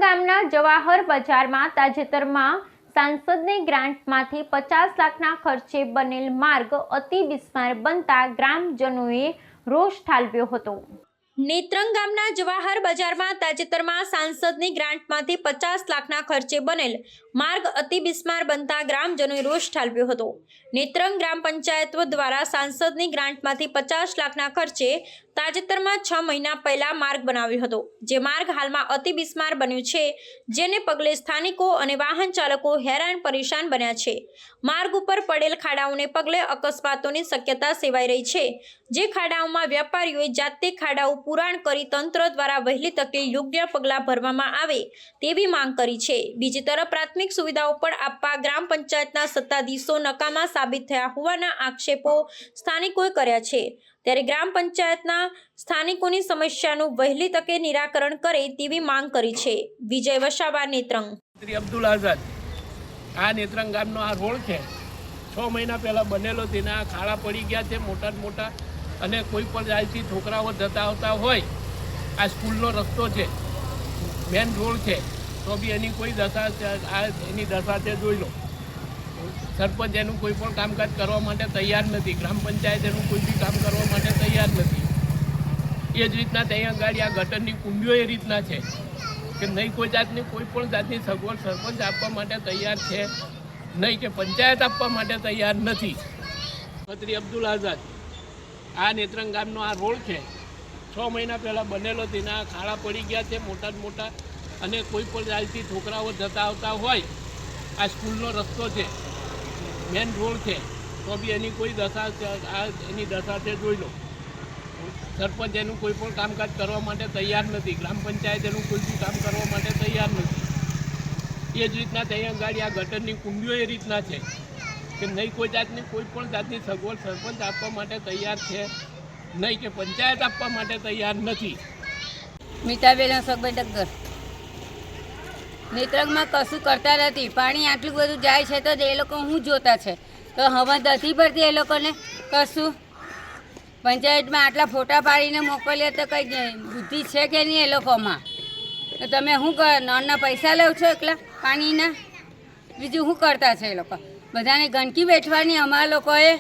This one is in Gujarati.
ગામના જવાહર બજારમાં તાજેતરમાં સાંસદની ગ્રાન્ટમાંથી 50 લાખના ખર્ચે બનેલ માર્ગ અતિ બિસ્માર બનતા ગ્રામજનોએ રોષ ઠાલવ્યો હતો। નેત્રંગ ગામના જવાહર બજારમાં તાજેતરમાં સાંસદની ગ્રાન્ટમાંથી 50 લાખના ખર્ચે બનેલ માર્ગ અતિ બિસ્માર બનતા ગ્રામજનોએ રોષ ઠાલવ્યો હતો। નેત્રંગ ગ્રામ પંચાયત દ્વારા સાંસદની ગ્રાન્ટમાંથી 50 લાખના ખર્ચે તાજેતરમાં 6 મહિના પહેલા માર્ગ બનાવ્યો હતો, જે માર્ગ હાલમાં અતિ બિસ્માર બન્યું છે, જેને પગલે સ્થાનિકો અને વાહન ચાલકો હેરાન પરેશાન બન્યા છે। માર્ગ ઉપર પડેલ ખાડાઓને પગલે અકસ્માતોની શક્યતા સેવાઈ રહી છે, જે ખાડાઓમાં વેપારીઓએ જાતે ખાડાઓ પુરાણ કરી તંત્ર દ્વારા વહેલી તકે યોગ્ય પગલાં ભરવામાં આવે તેવી માંગ કરી છે। બીજી તરફ પ્રાથમિક સુવિધાઓ પણ આપવા ગ્રામ પંચાયતના સત્તાધીશો નકામા સાબિત થયા હોવાના આક્ષેપો સ્થાનિકોએ કર્યા છે, ત્યારે ગ્રામ પંચાયતના સ્થાનિકોની સમસ્યાનું વહેલી તકે નિરાકરણ કરે તેવી માંગ કરી છે। વિજય વસાવા, નેત્રંગ। અબ્દુલ આઝાદ, આ નેત્રંગ ગામનો આ રોડ છે, 6 મહિના પહેલાં બનેલો, તેના ખાડા પડી ગયા છે મોટા મોટા, અને કોઈ પણ જાતથી છોકરાઓ જતા આવતા હોય, આ સ્કૂલનો રસ્તો છે, મેન રોડ છે, તો બી એની કોઈ દશા એની દશા છે જોઈ લો। સરપંચ એનું કોઈ પણ કામકાજ કરવા માટે તૈયાર નથી, ગ્રામ પંચાયત એનું કોઈ બી કામ કરવા માટે તૈયાર નથી। એ જ રીતના ત્યાં આગળ આ ગટરની કુંડીઓ એ રીતના છે કે નહીં કોઈ જાતની કોઈ પણ જાતની સગવડ સરપંચ આપવા માટે તૈયાર છે નહીં, કે પંચાયત આપવા માટે તૈયાર નથી। મંત્રી અબ્દુલ આઝાદ, આ નેત્રંગ ગામનો આ રોડ છે, 6 મહિના પહેલાં બનેલો, તેના ખાડા પડી ગયા છે મોટા મોટા, અને કોઈ પણ જાતથી છોકરાઓ જતા આવતા હોય, આ સ્કૂલનો રસ્તો છે, મેન રોડ છે, તો બી એની કોઈ દશા એની દશા છે જોઈ લો। સરપંચ એનું કોઈ પણ કામકાજ કરવા માટે તૈયાર નથી, ગ્રામ પંચાયત એનું કોઈ બી કામ કરવા માટે તૈયાર નથી। એ જ રીતના ત્યાં આગળ આ ગટરની કુંડીઓ એ રીતના છે કે નહીં કોઈ જાતની કોઈ પણ જાતની સગવડ સરપંચ આપવા માટે તૈયાર છે નહીં, કે પંચાયત આપવા માટે તૈયાર નથી। મીતાબેન અશોકભાઈ ડગ્ગર, નેત્રંગમાં કશું કરતા નથી, પાણી આટલું બધું જાય છે તો એ લોકો શું જોતા છે, તો હવે નથી પડતી એ લોકોને કશું। પંચાયતમાં આટલા ફોટા પાડીને મોકલીએ તો કંઈ બુદ્ધિ છે કે નહીં એ લોકોમાં? તો તમે શું કરો, નળના પૈસા લો છો એકલા પાણીના? બીજું શું કરતા છે એ લોકો? બધાને ગંદકી બેઠવાની અમારા લોકોએ